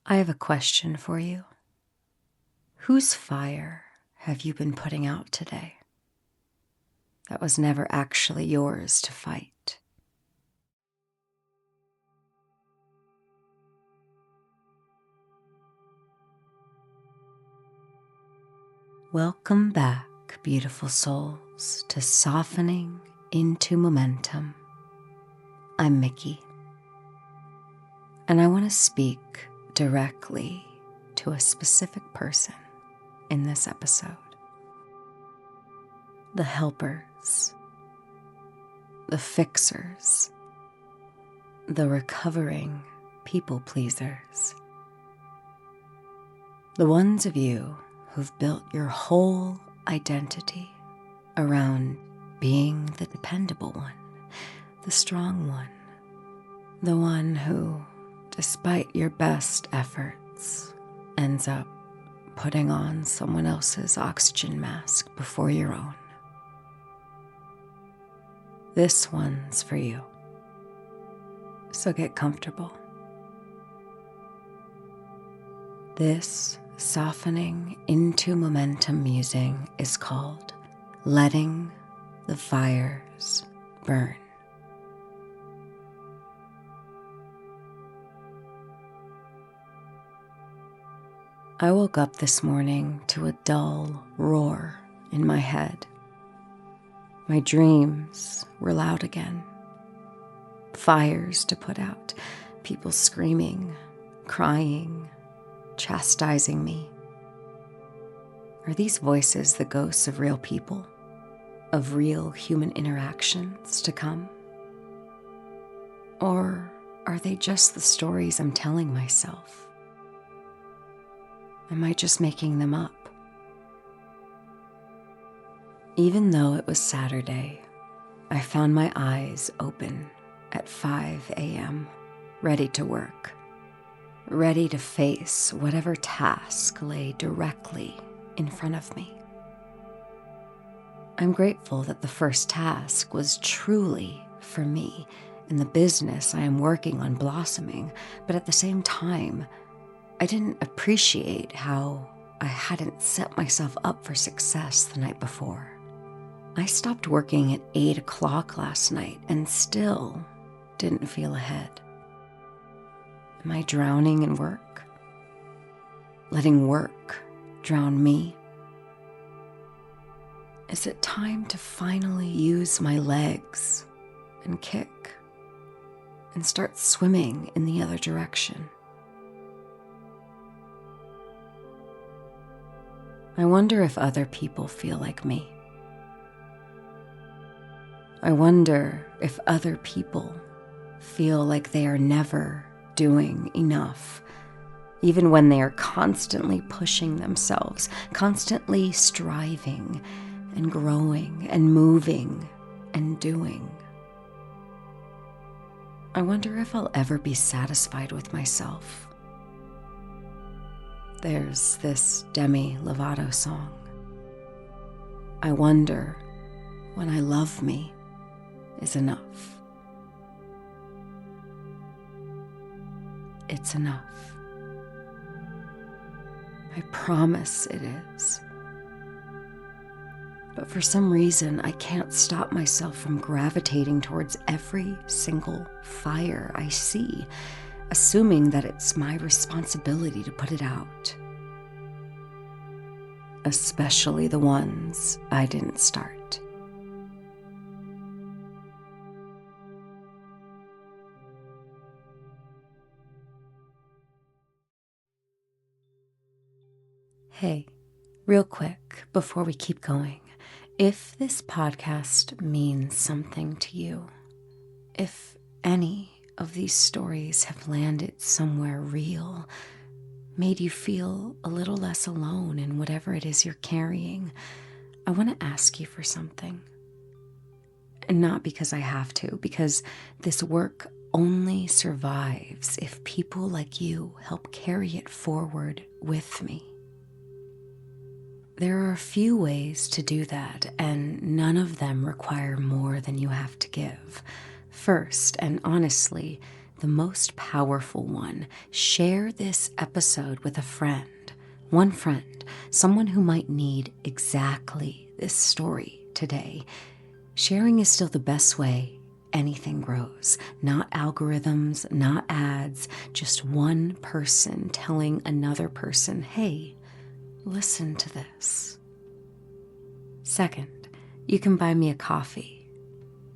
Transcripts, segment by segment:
I have a question for you. Whose fire have you been putting out today? That was never actually yours to fight. Welcome back, beautiful souls, to Softening into Momentum. I'm Miki, and I want to speak directly to a specific person in this episode. The helpers, the fixers, the recovering people pleasers. The ones of you who've built your whole identity around being the dependable one, the strong one, the one who, despite your best efforts, ends up putting on someone else's oxygen mask before your own. This one's for you. So get comfortable. This softening into momentum musing is called Letting the Fires Burn. I woke up this morning to a dull roar in my head. My dreams were loud again. Fires to put out, people screaming, crying, chastising me. Are these voices the ghosts of real people, of real human interactions to come? Or are they just the stories I'm telling myself? Am I just making them up? Even though it was Saturday, I found my eyes open at 5 a.m., ready to work, ready to face whatever task lay directly in front of me. I'm grateful that the first task was truly for me and the business I am working on blossoming, but at the same time, I didn't appreciate how I hadn't set myself up for success the night before. I stopped working at 8 o'clock last night and still didn't feel ahead. Am I drowning in work? Letting work drown me? Is it time to finally use my legs and kick and start swimming in the other direction? I wonder if other people feel like me. I wonder if other people feel like they are never doing enough, even when they are constantly pushing themselves, constantly striving and growing and moving and doing. I wonder if I'll ever be satisfied with myself. There's this Demi Lovato song. I wonder when I love me is enough. It's enough. I promise it is. But for some reason, I can't stop myself from gravitating towards every single fire I see, assuming that it's my responsibility to put it out. Especially the ones I didn't start. Hey, real quick, before we keep going, if this podcast means something to you, if any of these stories have landed somewhere real, made you feel a little less alone in whatever it is you're carrying, I want to ask you for something. And not because I have to, because this work only survives if people like you help carry it forward with me. There are a few ways to do that, and none of them require more than you have to give. First, and honestly, the most powerful one, share this episode with a friend. One friend, someone who might need exactly this story today. Sharing is still the best way anything grows. Not algorithms, not ads, just one person telling another person, hey, listen to this. Second, you can buy me a coffee.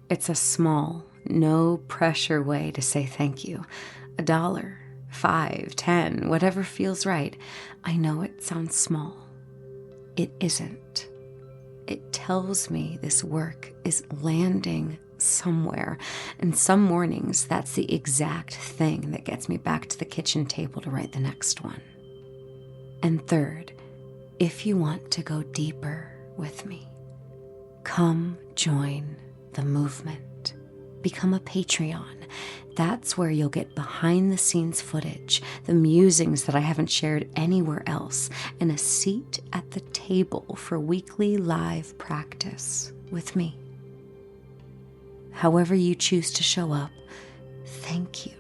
It's a small, no pressure way to say thank you. $1, $5, $10, whatever feels right. I know it sounds small. It isn't. It tells me this work is landing somewhere. And some mornings, that's the exact thing that gets me back to the kitchen table to write the next one. And third, if you want to go deeper with me, come join the movement. Become a Patreon. That's where you'll get behind the scenes footage, the musings that I haven't shared anywhere else, and a seat at the table for weekly live practice with me. However you choose to show up, thank you.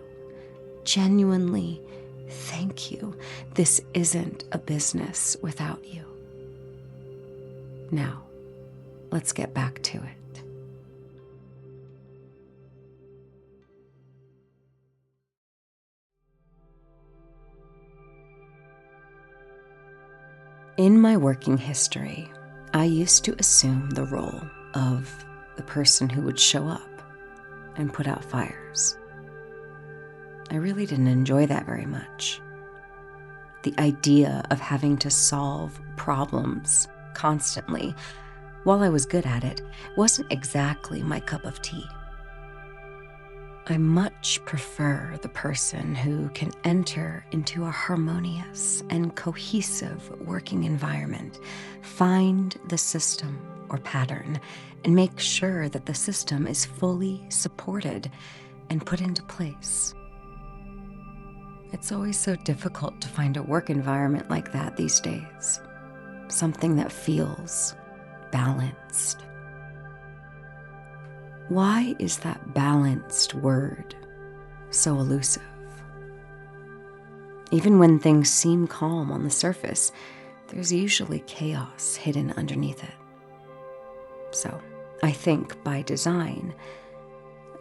Genuinely, thank you. This isn't a business without you. Now, let's get back to it. In my working history, I used to assume the role of the person who would show up and put out fires. I really didn't enjoy that very much. The idea of having to solve problems constantly, while I was good at it, wasn't exactly my cup of tea. I much prefer the person who can enter into a harmonious and cohesive working environment, find the system or pattern, and make sure that the system is fully supported and put into place. It's always so difficult to find a work environment like that these days. Something that feels balanced. Why is that balanced word so elusive? Even when things seem calm on the surface, there's usually chaos hidden underneath it. So, I think by design,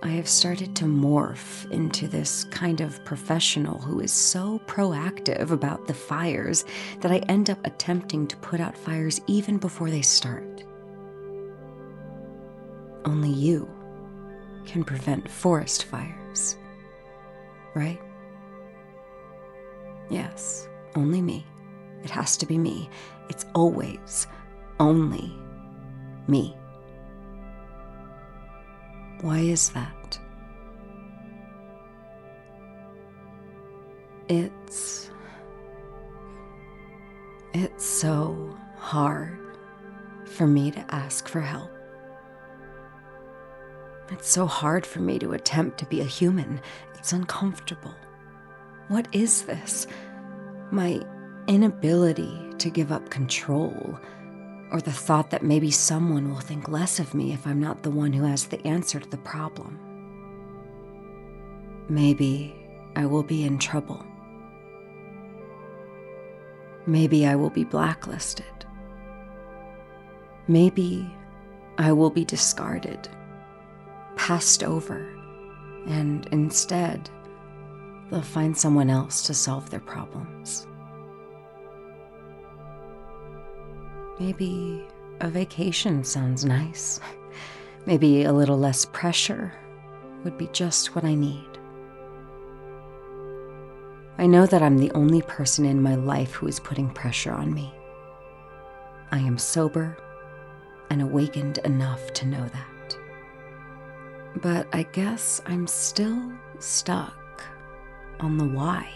I have started to morph into this kind of professional who is so proactive about the fires that I end up attempting to put out fires even before they start. Only you can prevent forest fires, right? Yes, only me. It has to be me. It's always only me. Why is that? It's so hard for me to ask for help. It's so hard for me to attempt to be a human. It's uncomfortable. What is this? My inability to give up control, or the thought that maybe someone will think less of me if I'm not the one who has the answer to the problem. Maybe I will be in trouble. Maybe I will be blacklisted. Maybe I will be discarded, passed over, and instead, they'll find someone else to solve their problems. Maybe a vacation sounds nice. Maybe a little less pressure would be just what I need. I know that I'm the only person in my life who is putting pressure on me. I am sober and awakened enough to know that. But I guess I'm still stuck on the why.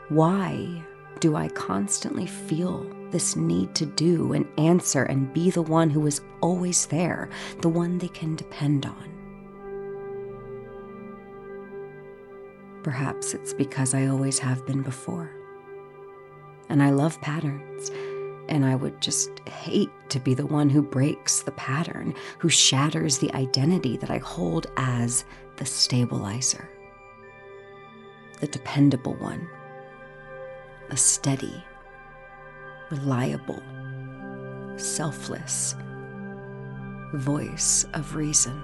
Why do I constantly feel this need to do and answer and be the one who is always there, the one they can depend on? Perhaps it's because I always have been before. And I love patterns, and I would just hate to be the one who breaks the pattern, who shatters the identity that I hold as the stabilizer. the dependable one, the steady, reliable, selfless voice of reason.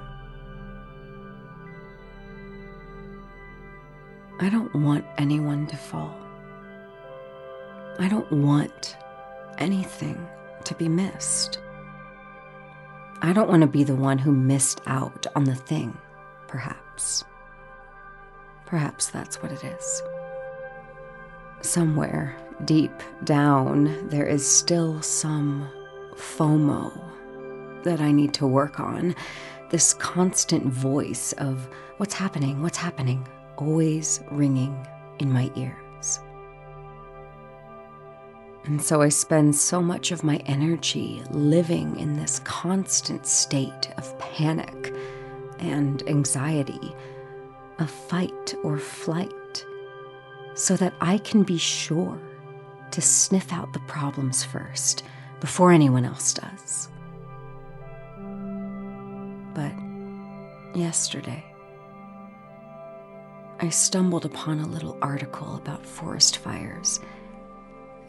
I don't want anyone to fall. I don't want anything to be missed. I don't want to be the one who missed out on the thing, perhaps. Perhaps that's what it is. Somewhere deep down, there is still some FOMO that I need to work on. This constant voice of what's happening, always ringing in my ears. And so I spend so much of my energy living in this constant state of panic and anxiety, of fight or flight, so that I can be sure to sniff out the problems first before anyone else does. But yesterday, I stumbled upon a little article about forest fires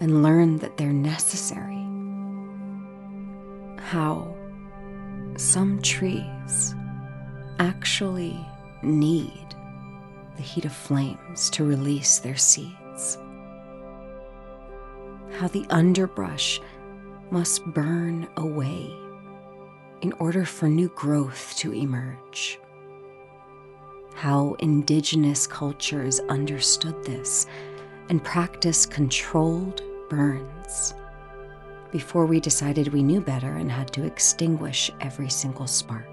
and learned that they're necessary. How some trees actually need the heat of flames to release their seeds. How the underbrush must burn away in order for new growth to emerge. How indigenous cultures understood this and practiced controlled burns before we decided we knew better and had to extinguish every single spark.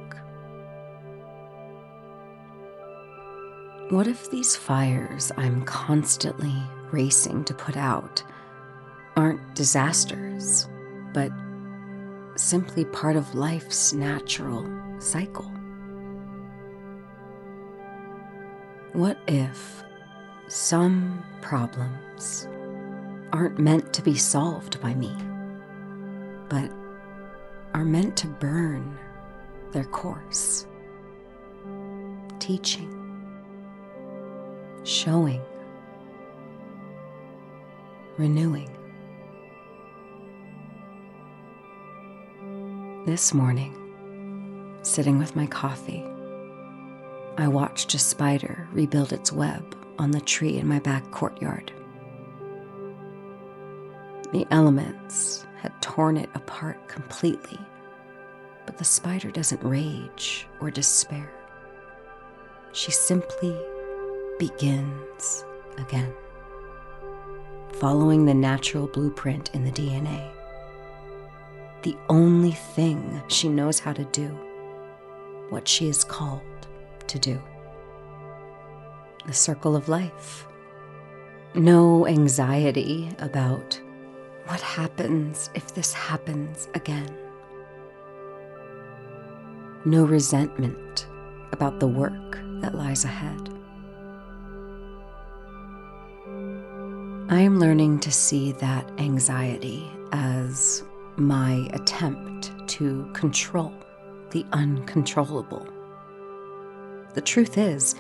What if these fires I'm constantly racing to put out aren't disasters, but simply part of life's natural cycle? What if some problems aren't meant to be solved by me, but are meant to burn their course, teaching, showing, renewing? This morning, sitting with my coffee, I watched a spider rebuild its web on the tree in my back courtyard. The elements had torn it apart completely, but the spider doesn't rage or despair. She simply begins again, following the natural blueprint in the DNA. The only thing she knows how to do, what she is called to do. The circle of life. No anxiety about what happens if this happens again. No resentment about the work that lies ahead. I am learning to see that anxiety as my attempt to control the uncontrollable. The truth is,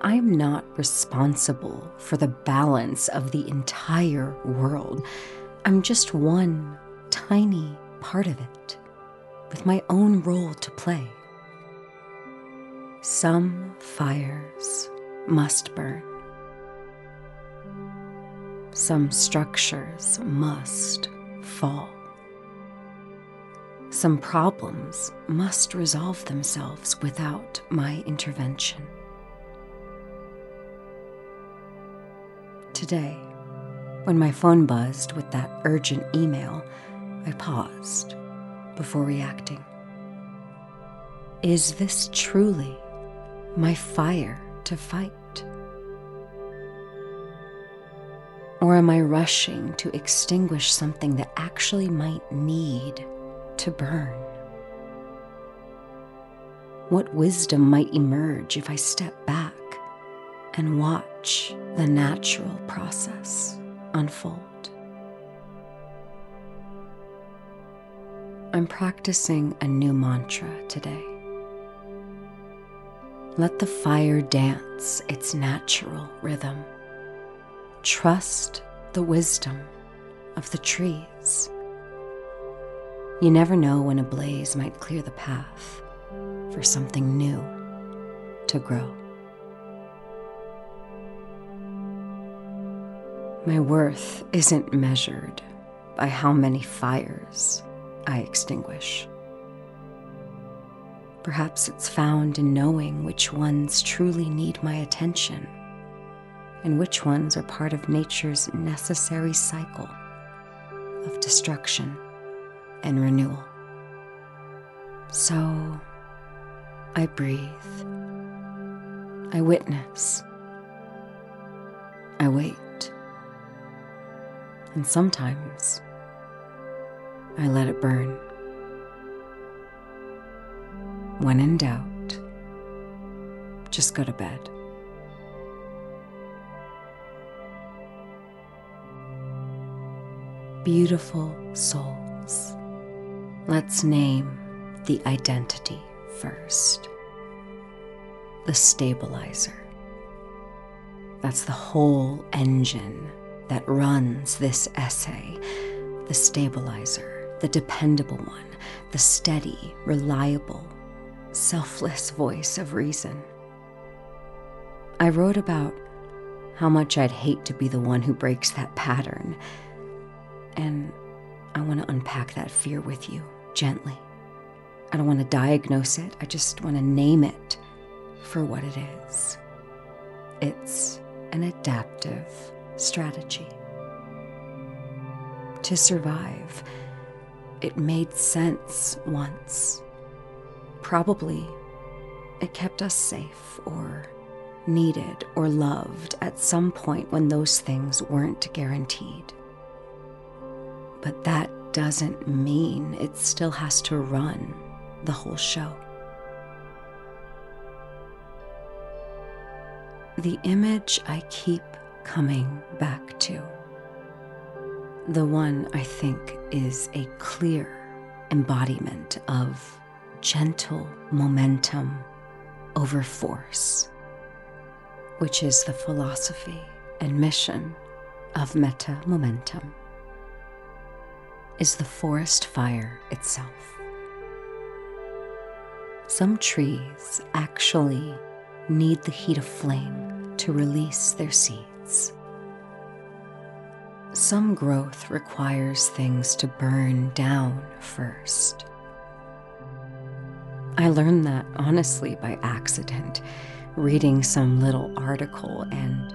I am not responsible for the balance of the entire world. I'm just one tiny part of it, with my own role to play. Some fires must burn. Some structures must fall. Some problems must resolve themselves without my intervention. Today, when my phone buzzed with that urgent email, I paused before reacting. Is this truly my fire to fight? Or am I rushing to extinguish something that actually might need to burn? What wisdom might emerge if I step back and watch the natural process unfold? I'm practicing a new mantra today. Let the fire dance its natural rhythm. trust the wisdom of the trees. You never know when a blaze might clear the path for something new to grow. My worth isn't measured by how many fires I extinguish. Perhaps it's found in knowing which ones truly need my attention and which ones are part of nature's necessary cycle of destruction and renewal. So I breathe, I witness, I wait, and sometimes I let it burn. When in doubt, just go to bed. Beautiful souls, let's name the identity first. The stabilizer. That's the whole engine that runs this essay. The stabilizer, the dependable one, the steady, reliable, selfless voice of reason. I wrote about how much I'd hate to be the one who breaks that pattern, and I want to unpack that fear with you gently. I don't want to diagnose it, I just want to name it for what it is. It's an adaptive strategy. To survive, it made sense once. Probably it kept us safe or needed or loved at some point when those things weren't guaranteed. But that doesn't mean it still has to run the whole show. The image I keep coming back to, the one I think is a clear embodiment of gentle momentum over force, which is the philosophy and mission of meta momentum, is the forest fire itself. Some trees actually need the heat of flame to release their seeds. Some growth requires things to burn down first. I learned that honestly by accident, reading some little article, and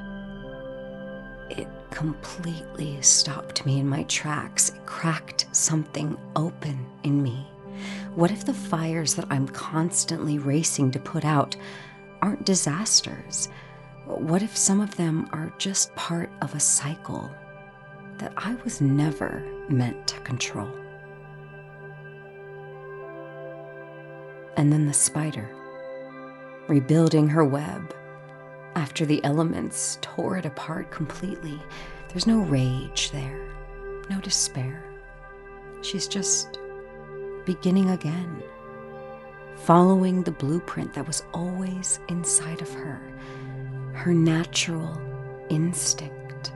it completely stopped me in my tracks. It cracked something open in me. What if the fires that I'm constantly racing to put out aren't disasters? What if some of them are just part of a cycle that I was never meant to control? And then the spider, rebuilding her web after the elements tore it apart completely. There's no rage there, no despair. She's just beginning again, following the blueprint that was always inside of her, her natural instinct.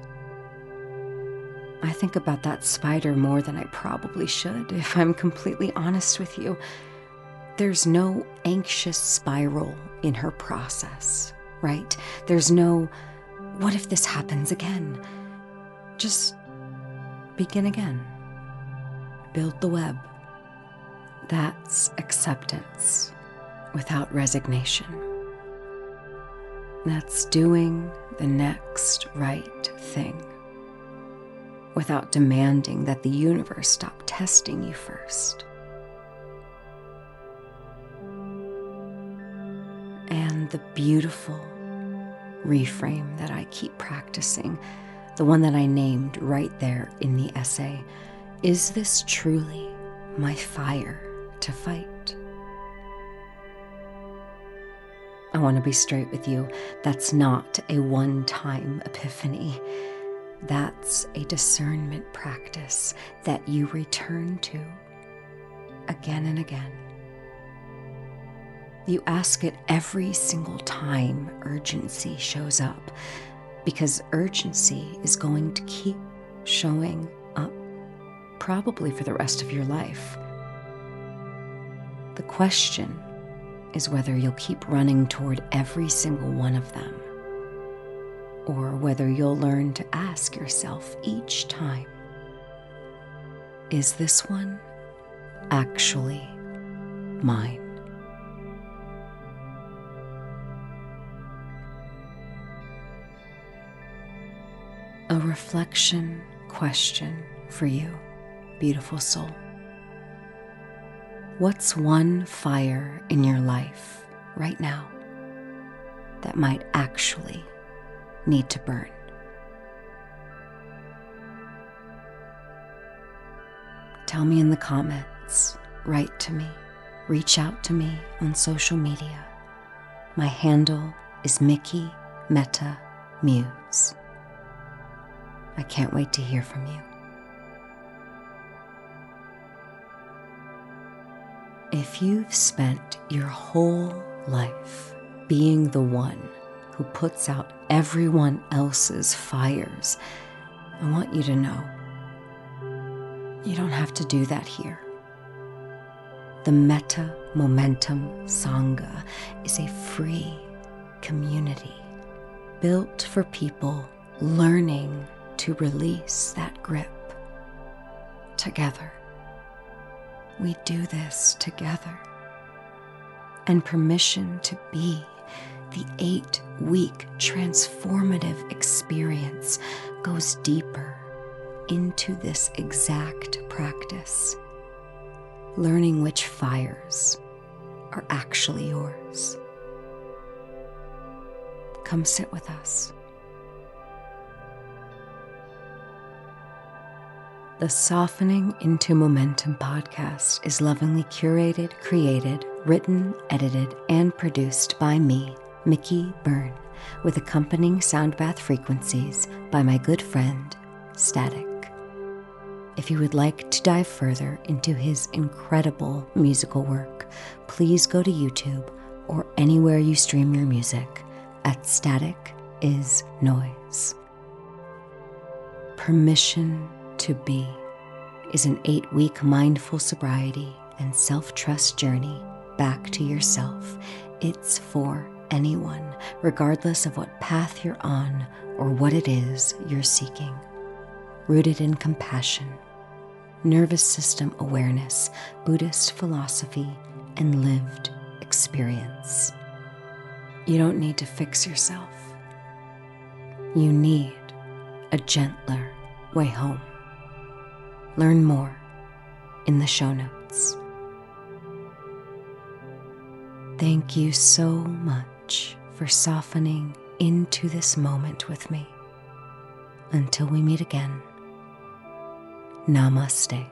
I think about that spider more than I probably should, if I'm completely honest with you. There's no anxious spiral in her process, right? There's no, what if this happens again? Just begin again. Build the web. That's acceptance without resignation. That's doing the next right thing without demanding that the universe stop testing you first. And the beautiful reframe that I keep practicing, the one that I named right there in the essay, is this truly my fire to fight? I want to be straight with you. That's not a one-time epiphany. That's a discernment practice that you return to again and again. You ask it every single time urgency shows up, because urgency is going to keep showing up, probably for the rest of your life. The question is whether you'll keep running toward every single one of them, or whether you'll learn to ask yourself each time, is this one actually mine? A reflection question for you, beautiful soul. What's one fire in your life right now that might actually need to burn? Tell me in the comments, write to me, reach out to me on social media. My handle is Miki Meta Muse. I can't wait to hear from you. If you've spent your whole life being the one who puts out everyone else's fires, I want you to know you don't have to do that here. The Meta Momentum Sangha is a free community built for people learning to release that grip together. We do this together. And permission to be the 8-week transformative experience goes deeper into this exact practice, learning which fires are actually yours. Come sit with us. The Softening into Momentum podcast is lovingly curated, created, written, edited, and produced by me, Miki Byrne, with accompanying sound bath frequencies by my good friend, Static. If you would like to dive further into his incredible musical work, please go to YouTube or anywhere you stream your music at Static is Noise. Permission to Be is an 8-week mindful sobriety and self-trust journey back to yourself. It's for anyone, regardless of what path you're on or what it is you're seeking. Rooted in compassion, nervous system awareness, Buddhist philosophy, and lived experience. You don't need to fix yourself. You need a gentler way home. Learn more in the show notes. Thank you so much for softening into this moment with me. Until we meet again, namaste.